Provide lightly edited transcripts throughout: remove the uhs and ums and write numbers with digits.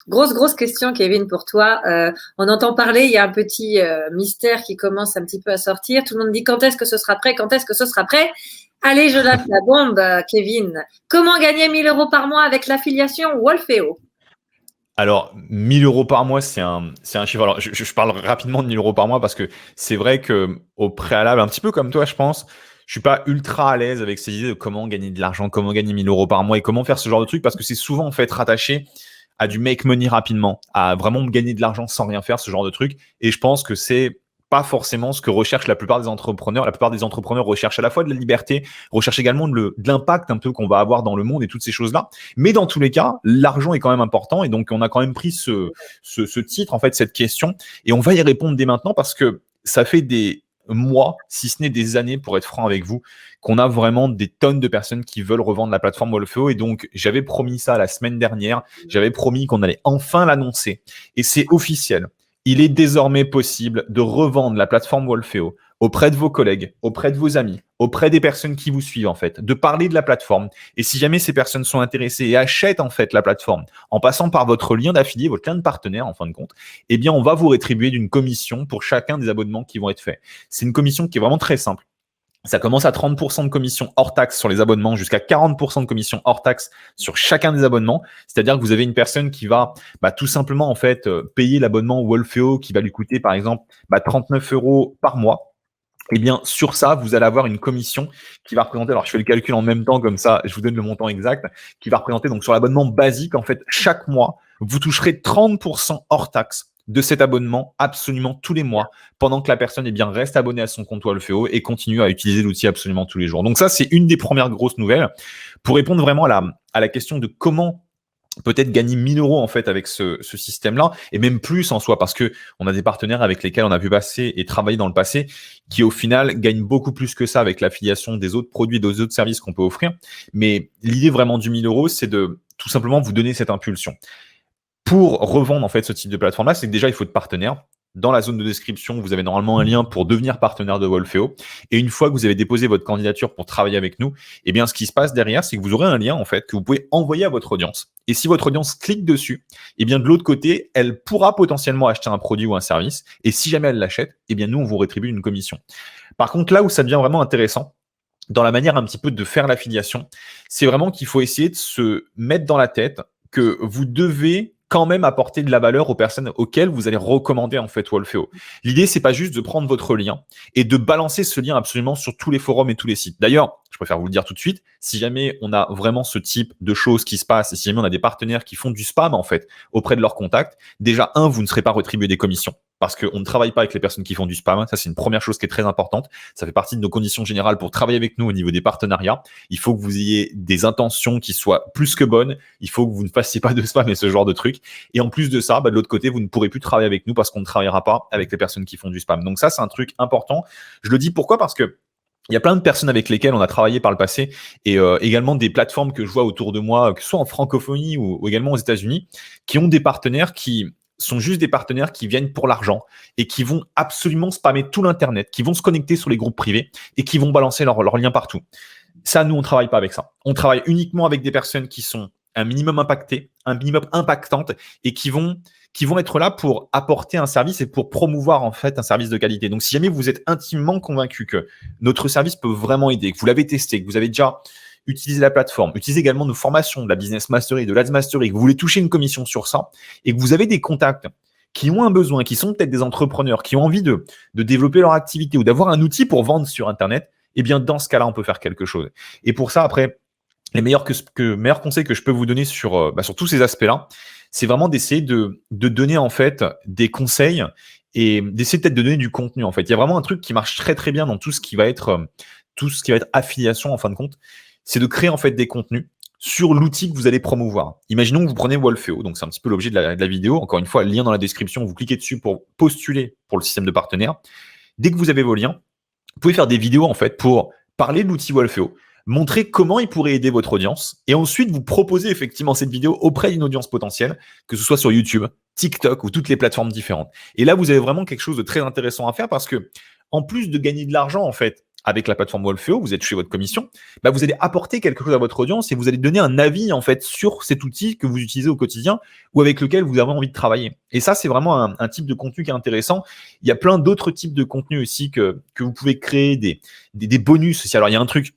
Grosse question, Kevin, pour toi. On entend parler, il y a un petit mystère qui commence un petit peu à sortir. Tout le monde dit quand est-ce que ce sera prêt, quand est-ce que ce sera prêt. Allez, je lâche la bombe, Kevin. Comment gagner 1 000 euros par mois avec l'affiliation Wolfeo? Alors, 1000 euros par mois, c'est un chiffre. Alors, je parle rapidement de 1000 euros par mois parce que c'est vrai que au préalable, un petit peu comme toi, je pense, je suis pas ultra à l'aise avec ces idées de comment gagner de l'argent, comment gagner 1000 euros par mois et comment faire ce genre de truc parce que c'est souvent en fait rattaché à du make money rapidement, à vraiment gagner de l'argent sans rien faire, ce genre de truc. Et je pense que c'est pas forcément ce que recherchent la plupart des entrepreneurs. La plupart des entrepreneurs recherchent à la fois de la liberté, recherchent également de l'impact un peu qu'on va avoir dans le monde et toutes ces choses-là. Mais dans tous les cas, l'argent est quand même important. Et donc, on a quand même pris ce titre, en fait, cette question. Et on va y répondre dès maintenant parce que ça fait des mois, si ce n'est des années, pour être franc avec vous, qu'on a vraiment des tonnes de personnes qui veulent revendre la plateforme Wolfeo. Et donc, j'avais promis ça la semaine dernière. J'avais promis qu'on allait enfin l'annoncer. Et c'est officiel. Il est désormais possible de revendre la plateforme Wolfeo auprès de vos collègues, auprès de vos amis, auprès des personnes qui vous suivent en fait, de parler de la plateforme. Et si jamais ces personnes sont intéressées et achètent en fait la plateforme en passant par votre lien d'affilié, votre lien de partenaire en fin de compte, eh bien on va vous rétribuer d'une commission pour chacun des abonnements qui vont être faits. C'est une commission qui est vraiment très simple. Ça commence à 30% de commission hors taxe sur les abonnements, jusqu'à 40% de commission hors taxe sur chacun des abonnements. C'est-à-dire que vous avez une personne qui va tout simplement en fait payer l'abonnement Wolfeo qui va lui coûter par exemple 39 euros par mois. Eh bien, sur ça, vous allez avoir une commission qui va représenter, alors je fais le calcul en même temps, comme ça, je vous donne le montant exact, qui va représenter, donc sur l'abonnement basique, en fait, chaque mois, vous toucherez 30% hors taxe de cet abonnement absolument tous les mois, pendant que la personne eh bien, reste abonnée à son compte Wolfeo et continue à utiliser l'outil absolument tous les jours. Donc ça, c'est une des premières grosses nouvelles. Pour répondre vraiment à la question de comment peut-être gagner 1000 euros en fait avec ce système-là, et même plus en soi, parce que on a des partenaires avec lesquels on a pu passer et travailler dans le passé, qui au final gagnent beaucoup plus que ça avec l'affiliation des autres produits, des autres services qu'on peut offrir. Mais l'idée vraiment du 1000 euros, c'est de tout simplement vous donner cette impulsion. Pour revendre en fait ce type de plateforme-là, c'est que déjà il faut être partenaire. Dans la zone de description, vous avez normalement un lien pour devenir partenaire de Wolfeo. Et une fois que vous avez déposé votre candidature pour travailler avec nous, eh bien, ce qui se passe derrière, c'est que vous aurez un lien en fait que vous pouvez envoyer à votre audience. Et si votre audience clique dessus, eh bien, de l'autre côté, elle pourra potentiellement acheter un produit ou un service. Et si jamais elle l'achète, eh bien, nous, on vous rétribue une commission. Par contre, là où ça devient vraiment intéressant, dans la manière un petit peu de faire l'affiliation, c'est vraiment qu'il faut essayer de se mettre dans la tête que vous devez quand même apporter de la valeur aux personnes auxquelles vous allez recommander en fait Wolfeo. L'idée, c'est pas juste de prendre votre lien et de balancer ce lien absolument sur tous les forums et tous les sites. D'ailleurs, je préfère vous le dire tout de suite, si jamais on a vraiment ce type de choses qui se passent et si jamais on a des partenaires qui font du spam en fait auprès de leurs contacts, déjà, vous ne serez pas rétribué des commissions parce qu'on ne travaille pas avec les personnes qui font du spam. Ça, c'est une première chose qui est très importante. Ça fait partie de nos conditions générales pour travailler avec nous au niveau des partenariats. Il faut que vous ayez des intentions qui soient plus que bonnes. Il faut que vous ne fassiez pas de spam et ce genre de trucs. Et en plus de ça, de l'autre côté, vous ne pourrez plus travailler avec nous parce qu'on ne travaillera pas avec les personnes qui font du spam. Donc ça, c'est un truc important. Je le dis pourquoi? Parce que il y a plein de personnes avec lesquelles on a travaillé par le passé et également des plateformes que je vois autour de moi, que ce soit en francophonie ou également aux États-Unis, qui ont des partenaires qui sont juste des partenaires qui viennent pour l'argent et qui vont absolument spammer tout l'Internet, qui vont se connecter sur les groupes privés et qui vont balancer leurs liens partout. Ça, nous, on ne travaille pas avec ça. On travaille uniquement avec des personnes qui sont un minimum impactées, un minimum impactantes et qui vont être là pour apporter un service et pour promouvoir en fait un service de qualité. Donc, si jamais vous êtes intimement convaincu que notre service peut vraiment aider, que vous l'avez testé, que vous avez déjà utilisé la plateforme, utilisez également nos formations de la Business Mastery, de l'Ads Mastery, que vous voulez toucher une commission sur ça et que vous avez des contacts qui ont un besoin, qui sont peut-être des entrepreneurs, qui ont envie de développer leur activité ou d'avoir un outil pour vendre sur Internet, eh bien, dans ce cas-là, on peut faire quelque chose. Et pour ça, après, les meilleurs conseils que je peux vous donner sur tous ces aspects-là, c'est vraiment d'essayer de donner en fait des conseils et d'essayer peut-être de donner du contenu en fait. Il y a vraiment un truc qui marche très très bien dans tout ce qui va être affiliation en fin de compte, c'est de créer en fait des contenus sur l'outil que vous allez promouvoir. Imaginons que vous prenez Wolfeo, donc c'est un petit peu l'objet de la vidéo. Encore une fois, le lien dans la description, vous cliquez dessus pour postuler pour le système de partenaire. Dès que vous avez vos liens, vous pouvez faire des vidéos en fait pour parler de l'outil Wolfeo, montrer comment il pourrait aider votre audience et ensuite vous proposer effectivement cette vidéo auprès d'une audience potentielle, que ce soit sur YouTube, TikTok ou toutes les plateformes différentes. Et là, vous avez vraiment quelque chose de très intéressant à faire parce que en plus de gagner de l'argent en fait avec la plateforme Wolfeo, vous êtes chez votre commission, bah vous allez apporter quelque chose à votre audience et vous allez donner un avis en fait sur cet outil que vous utilisez au quotidien ou avec lequel vous avez envie de travailler. Et ça, c'est vraiment un type de contenu qui est intéressant. Il y a plein d'autres types de contenus aussi que vous pouvez créer, des bonus aussi. Alors, il y a un truc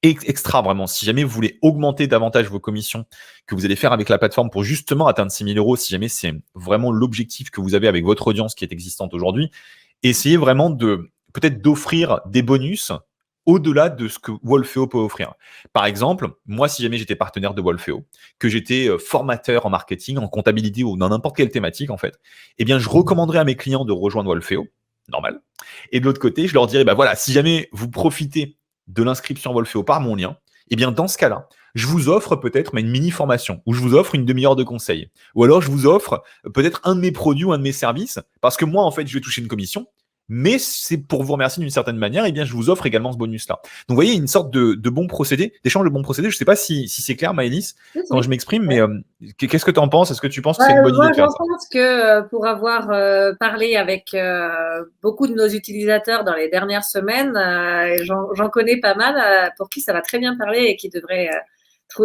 extra vraiment, si jamais vous voulez augmenter davantage vos commissions que vous allez faire avec la plateforme pour justement atteindre 6 000 €, si jamais c'est vraiment l'objectif que vous avez avec votre audience qui est existante aujourd'hui, essayez vraiment peut-être d'offrir des bonus au-delà de ce que Wolfeo peut offrir. Par exemple, moi, si jamais j'étais partenaire de Wolfeo, que j'étais formateur en marketing, en comptabilité ou dans n'importe quelle thématique, en fait, eh bien, je recommanderais à mes clients de rejoindre Wolfeo, normal. Et de l'autre côté, je leur dirais, bah voilà, si jamais vous profitez de l'inscription Wolfeo par mon lien, eh bien, dans ce cas-là, je vous offre peut-être une mini-formation ou je vous offre une demi-heure de conseil. Ou alors, je vous offre peut-être un de mes produits ou un de mes services parce que moi, en fait, je vais toucher une commission. Mais c'est pour vous remercier d'une certaine manière, eh bien, je vous offre également ce bonus-là. Donc, vous voyez, une sorte de bon procédé, d'échange de bons procédés. Je ne sais pas si c'est clair, Maëlys, quand je m'exprime, mais qu'est-ce que tu en penses? Est-ce que tu penses que c'est une bonne idée de faire ça? Moi, je pense que pour avoir parlé avec beaucoup de nos utilisateurs dans les dernières semaines, j'en connais pas mal pour qui ça va très bien parler et qui devraient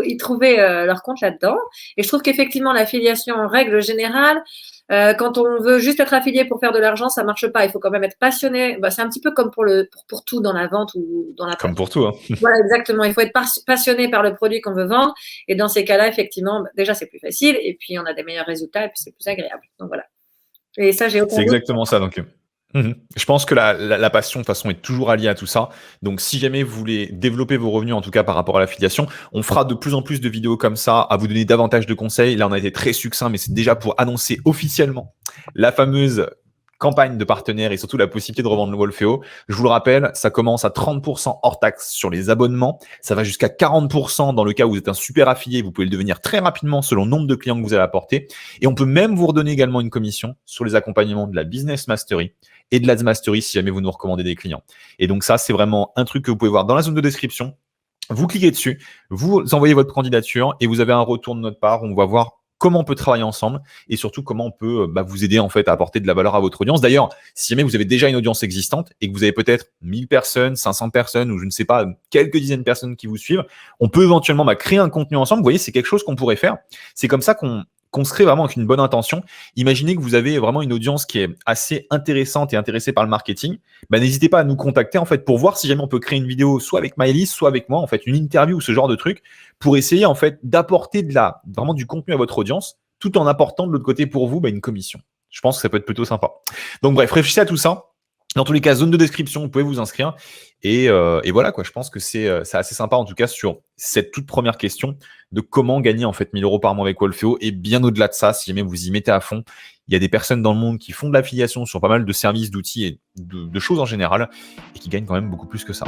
y trouver leur compte là-dedans. Et je trouve qu'effectivement, l'affiliation en règle générale, quand on veut juste être affilié pour faire de l'argent, ça marche pas. Il faut quand même être passionné. Bah, c'est un petit peu comme pour tout dans la vente ou dans la Comme pour tout, hein. Voilà, exactement. Il faut être passionné par le produit qu'on veut vendre. Et dans ces cas-là, effectivement, déjà, c'est plus facile. Et puis, on a des meilleurs résultats et puis c'est plus agréable. Donc, voilà. Et ça, j'ai aucun C'est doute. exactement ça. Donc, je pense que la passion, de toute façon, est toujours alliée à tout ça. Donc, si jamais vous voulez développer vos revenus, en tout cas par rapport à l'affiliation, on fera de plus en plus de vidéos comme ça, à vous donner davantage de conseils. Là, on a été très succinct, mais c'est déjà pour annoncer officiellement la fameuse campagne de partenaires et surtout la possibilité de revendre le Wolfeo. Je vous le rappelle, ça commence à 30% hors taxe sur les abonnements. Ça va jusqu'à 40% dans le cas où vous êtes un super affilié. Vous pouvez le devenir très rapidement selon le nombre de clients que vous allez apporter. Et on peut même vous redonner également une commission sur les accompagnements de la Business Mastery et de l'Ads Mastery si jamais vous nous recommandez des clients. Et donc ça, c'est vraiment un truc que vous pouvez voir dans la zone de description. Vous cliquez dessus, vous envoyez votre candidature et vous avez un retour de notre part. On va voir comment on peut travailler ensemble et surtout comment on peut vous aider en fait à apporter de la valeur à votre audience. D'ailleurs, si jamais vous avez déjà une audience existante et que vous avez peut-être 1000 personnes, 500 personnes ou je ne sais pas, quelques dizaines de personnes qui vous suivent, on peut éventuellement créer un contenu ensemble. Vous voyez, c'est quelque chose qu'on pourrait faire. C'est comme ça qu'on se crée vraiment avec une bonne intention. Imaginez que vous avez vraiment une audience qui est assez intéressante et intéressée par le marketing. N'hésitez pas à nous contacter en fait pour voir si jamais on peut créer une vidéo soit avec Maëlys, soit avec moi, en fait, une interview ou ce genre de truc pour essayer en fait d'apporter vraiment du contenu à votre audience tout en apportant de l'autre côté pour vous une commission. Je pense que ça peut être plutôt sympa. Donc bref, réfléchissez à tout ça. Dans tous les cas, zone de description, vous pouvez vous inscrire. Et voilà, quoi. Je pense que c'est assez sympa, en tout cas, sur cette toute première question de comment gagner en fait 1 000 € par mois avec Wolfeo. Et bien au-delà de ça, si jamais vous y mettez à fond, il y a des personnes dans le monde qui font de l'affiliation sur pas mal de services, d'outils et de choses en général et qui gagnent quand même beaucoup plus que ça.